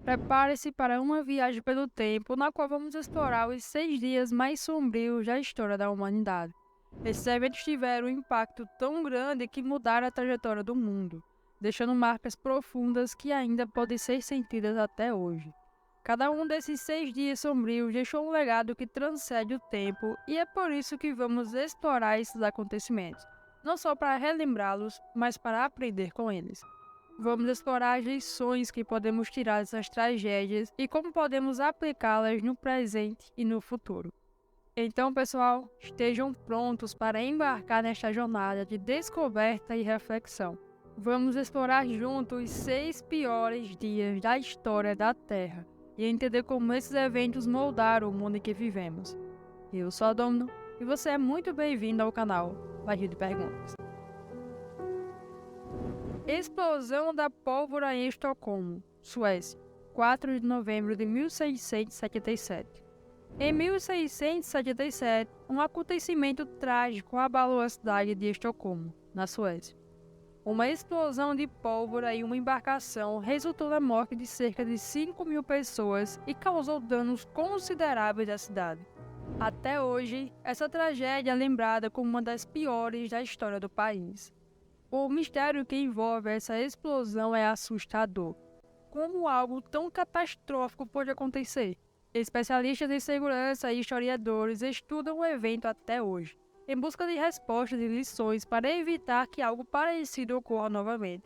Prepare-se para uma viagem pelo tempo, na qual vamos explorar os 6 dias mais sombrios da história da humanidade. Esses eventos tiveram um impacto tão grande que mudaram a trajetória do mundo, deixando marcas profundas que ainda podem ser sentidas até hoje. Cada um desses 6 dias sombrios deixou um legado que transcende o tempo, e é por isso que vamos explorar esses acontecimentos, não só para relembrá-los, mas para aprender com eles. Vamos explorar as lições que podemos tirar dessas tragédias e como podemos aplicá-las no presente e no futuro. Então, pessoal, estejam prontos para embarcar nesta jornada de descoberta e reflexão. Vamos explorar juntos os 6 piores dias da história da Terra e entender como esses eventos moldaram o mundo em que vivemos. Eu sou a Domino e você é muito bem-vindo ao canal Barril de Perguntas. Explosão da pólvora em Estocolmo, Suécia, 4 de novembro de 1677. Em 1677, um acontecimento trágico abalou a cidade de Estocolmo, na Suécia. Uma explosão de pólvora em uma embarcação resultou na morte de cerca de 5.000 pessoas e causou danos consideráveis à cidade. Até hoje, essa tragédia é lembrada como uma das piores da história do país. O mistério que envolve essa explosão é assustador. Como algo tão catastrófico pode acontecer? Especialistas em segurança e historiadores estudam o evento até hoje, em busca de respostas e lições para evitar que algo parecido ocorra novamente.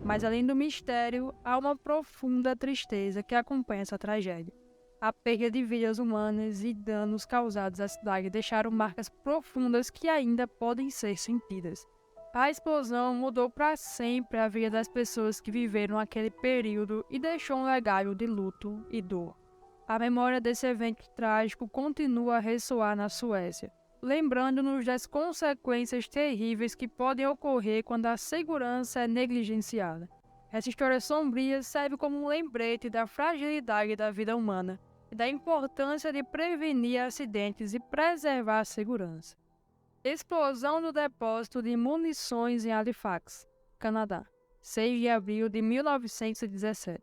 Mas além do mistério, há uma profunda tristeza que acompanha essa tragédia. A perda de vidas humanas e danos causados à cidade deixaram marcas profundas que ainda podem ser sentidas. A explosão mudou para sempre a vida das pessoas que viveram aquele período e deixou um legado de luto e dor. A memória desse evento trágico continua a ressoar na Suécia, lembrando-nos das consequências terríveis que podem ocorrer quando a segurança é negligenciada. Essa história sombria serve como um lembrete da fragilidade da vida humana e da importância de prevenir acidentes e preservar a segurança. Explosão do depósito de munições em Halifax, Canadá, 6 de abril de 1917.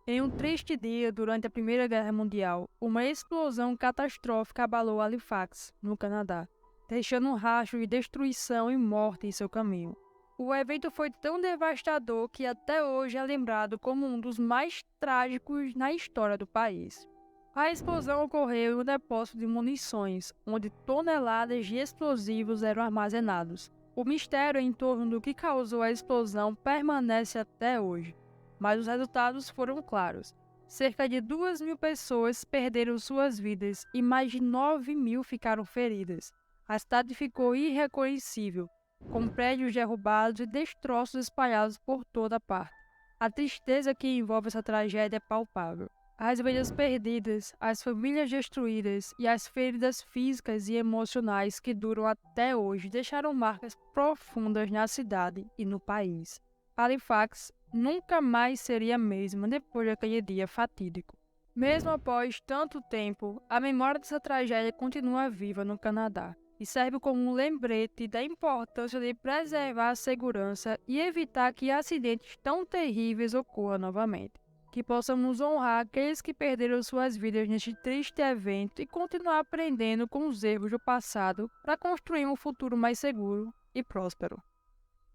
Em um triste dia durante a Primeira Guerra Mundial, uma explosão catastrófica abalou Halifax, no Canadá, deixando um rastro de destruição e morte em seu caminho. O evento foi tão devastador que até hoje é lembrado como um dos mais trágicos na história do país. A explosão ocorreu em um depósito de munições, onde toneladas de explosivos eram armazenados. O mistério em torno do que causou a explosão permanece até hoje, mas os resultados foram claros. Cerca de 2.000 pessoas perderam suas vidas e mais de 9.000 ficaram feridas. A cidade ficou irreconhecível, com prédios derrubados e destroços espalhados por toda parte. A tristeza que envolve essa tragédia é palpável. As vidas perdidas, as famílias destruídas e as feridas físicas e emocionais que duram até hoje deixaram marcas profundas na cidade e no país. Halifax nunca mais seria a mesma depois daquele dia fatídico. Mesmo após tanto tempo, a memória dessa tragédia continua viva no Canadá e serve como um lembrete da importância de preservar a segurança e evitar que acidentes tão terríveis ocorram novamente. Que possamos honrar aqueles que perderam suas vidas neste triste evento e continuar aprendendo com os erros do passado para construir um futuro mais seguro e próspero.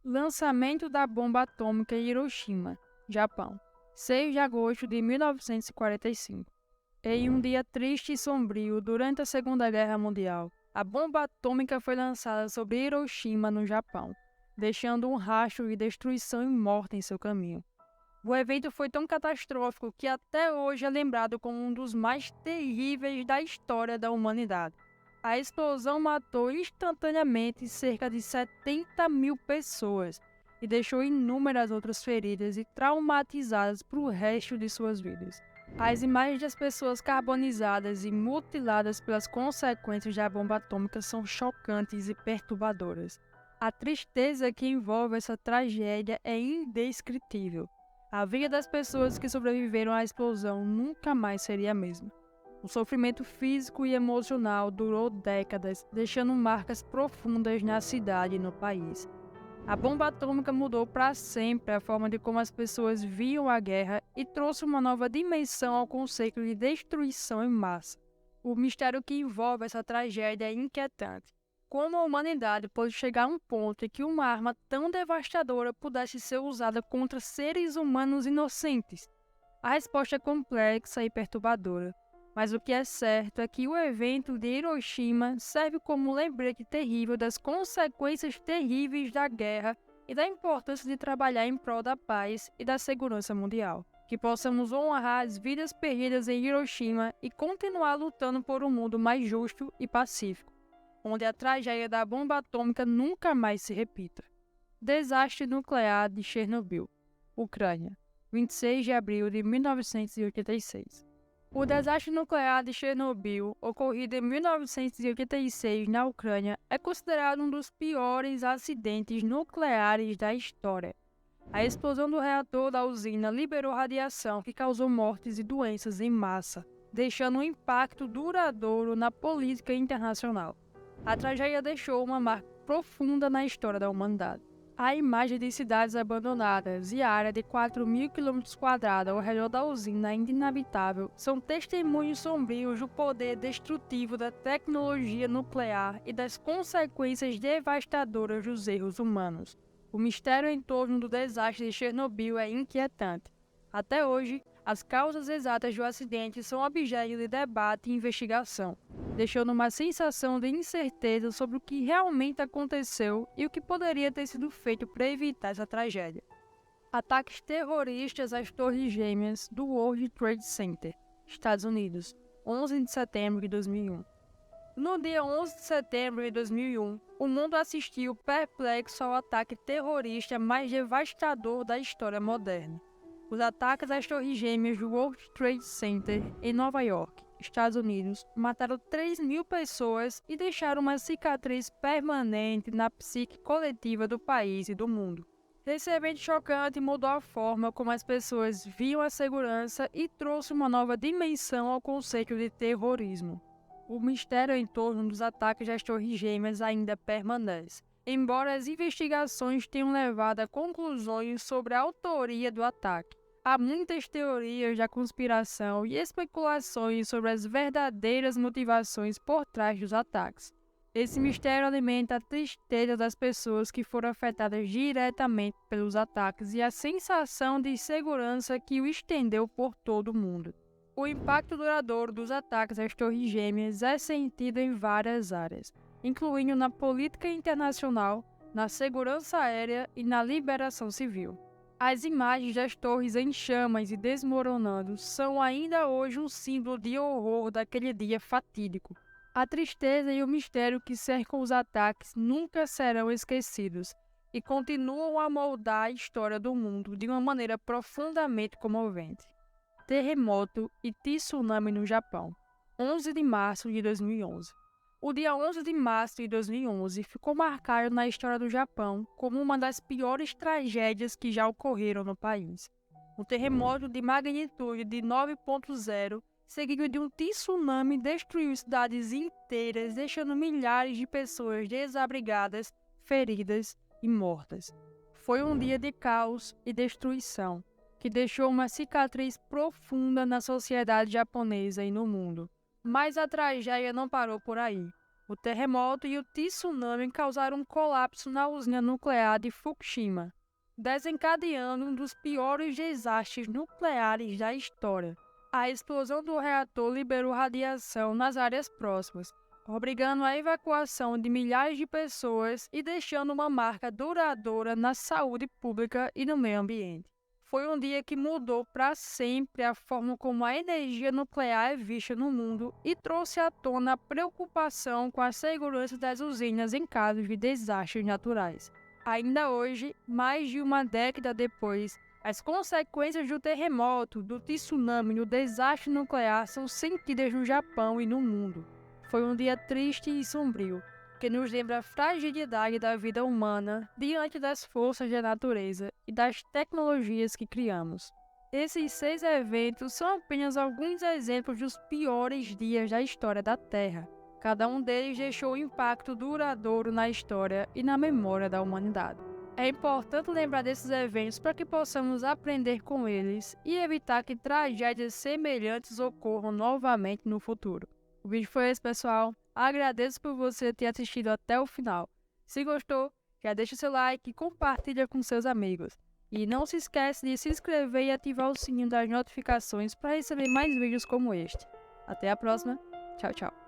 Lançamento da bomba atômica em Hiroshima, Japão, 6 de agosto de 1945. Em um dia triste e sombrio durante a Segunda Guerra Mundial, a bomba atômica foi lançada sobre Hiroshima, no Japão, deixando um rastro de destruição e morte em seu caminho. O evento foi tão catastrófico que até hoje é lembrado como um dos mais terríveis da história da humanidade. A explosão matou instantaneamente cerca de 70.000 pessoas e deixou inúmeras outras feridas e traumatizadas para o resto de suas vidas. As imagens das pessoas carbonizadas e mutiladas pelas consequências da bomba atômica são chocantes e perturbadoras. A tristeza que envolve essa tragédia é indescritível. A vida das pessoas que sobreviveram à explosão nunca mais seria a mesma. O sofrimento físico e emocional durou décadas, deixando marcas profundas na cidade e no país. A bomba atômica mudou para sempre a forma de como as pessoas viam a guerra e trouxe uma nova dimensão ao conceito de destruição em massa. O mistério que envolve essa tragédia é inquietante. Como a humanidade pôde chegar a um ponto em que uma arma tão devastadora pudesse ser usada contra seres humanos inocentes? A resposta é complexa e perturbadora, mas o que é certo é que o evento de Hiroshima serve como um lembrete terrível das consequências terríveis da guerra e da importância de trabalhar em prol da paz e da segurança mundial. Que possamos honrar as vidas perdidas em Hiroshima e continuar lutando por um mundo mais justo e pacífico, onde a tragédia da bomba atômica nunca mais se repita. Desastre nuclear de Chernobyl, Ucrânia, 26 de abril de 1986. O desastre nuclear de Chernobyl, ocorrido em 1986 na Ucrânia, é considerado um dos piores acidentes nucleares da história. A explosão do reator da usina liberou radiação que causou mortes e doenças em massa, deixando um impacto duradouro na política internacional. A tragédia deixou uma marca profunda na história da humanidade. A imagem de cidades abandonadas e a área de 4.000 km² ao redor da usina ainda inabitável são testemunhos sombrios do poder destrutivo da tecnologia nuclear e das consequências devastadoras dos erros humanos. O mistério em torno do desastre de Chernobyl é inquietante. Até hoje, as causas exatas do acidente são objeto de debate e investigação, deixando uma sensação de incerteza sobre o que realmente aconteceu e o que poderia ter sido feito para evitar essa tragédia. Ataques terroristas às Torres Gêmeas do World Trade Center, Estados Unidos, 11 de setembro de 2001. No dia 11 de setembro de 2001, o mundo assistiu perplexo ao ataque terrorista mais devastador da história moderna. Os ataques às Torres Gêmeas do World Trade Center, em Nova York, Estados Unidos, mataram 3.000 pessoas e deixaram uma cicatriz permanente na psique coletiva do país e do mundo. Esse evento chocante mudou a forma como as pessoas viam a segurança e trouxe uma nova dimensão ao conceito de terrorismo. O mistério em torno dos ataques às Torres Gêmeas ainda permanece, embora as investigações tenham levado a conclusões sobre a autoria do ataque. Há muitas teorias da conspiração e especulações sobre as verdadeiras motivações por trás dos ataques. Esse mistério alimenta a tristeza das pessoas que foram afetadas diretamente pelos ataques e a sensação de insegurança que o estendeu por todo o mundo. O impacto duradouro dos ataques às Torres Gêmeas é sentido em várias áreas, incluindo na política internacional, na segurança aérea e na liberação civil. As imagens das torres em chamas e desmoronando são ainda hoje um símbolo de horror daquele dia fatídico. A tristeza e o mistério que cercam os ataques nunca serão esquecidos e continuam a moldar a história do mundo de uma maneira profundamente comovente. Terremoto e tsunami no Japão, 11 de março de 2011. O dia 11 de março de 2011 ficou marcado na história do Japão como uma das piores tragédias que já ocorreram no país. Um terremoto de magnitude de 9.0, seguido de um tsunami, destruiu cidades inteiras, deixando milhares de pessoas desabrigadas, feridas e mortas. Foi um dia de caos e destruição, que deixou uma cicatriz profunda na sociedade japonesa e no mundo. Mas a tragédia não parou por aí. O terremoto e o tsunami causaram um colapso na usina nuclear de Fukushima, desencadeando um dos piores desastres nucleares da história. A explosão do reator liberou radiação nas áreas próximas, obrigando a evacuação de milhares de pessoas e deixando uma marca duradoura na saúde pública e no meio ambiente. Foi um dia que mudou para sempre a forma como a energia nuclear é vista no mundo e trouxe à tona a preocupação com a segurança das usinas em casos de desastres naturais. Ainda hoje, mais de uma década depois, as consequências do terremoto, do tsunami e do desastre nuclear são sentidas no Japão e no mundo. Foi um dia triste e sombrio, que nos lembra a fragilidade da vida humana diante das forças da natureza e das tecnologias que criamos. Esses 6 eventos são apenas alguns exemplos dos piores dias da história da Terra. Cada um deles deixou um impacto duradouro na história e na memória da humanidade. É importante lembrar desses eventos para que possamos aprender com eles e evitar que tragédias semelhantes ocorram novamente no futuro. O vídeo foi esse, pessoal. Agradeço por você ter assistido até o final. Se gostou, já deixa seu like e compartilha com seus amigos. E não se esquece de se inscrever e ativar o sininho das notificações para receber mais vídeos como este. Até a próxima. Tchau, tchau.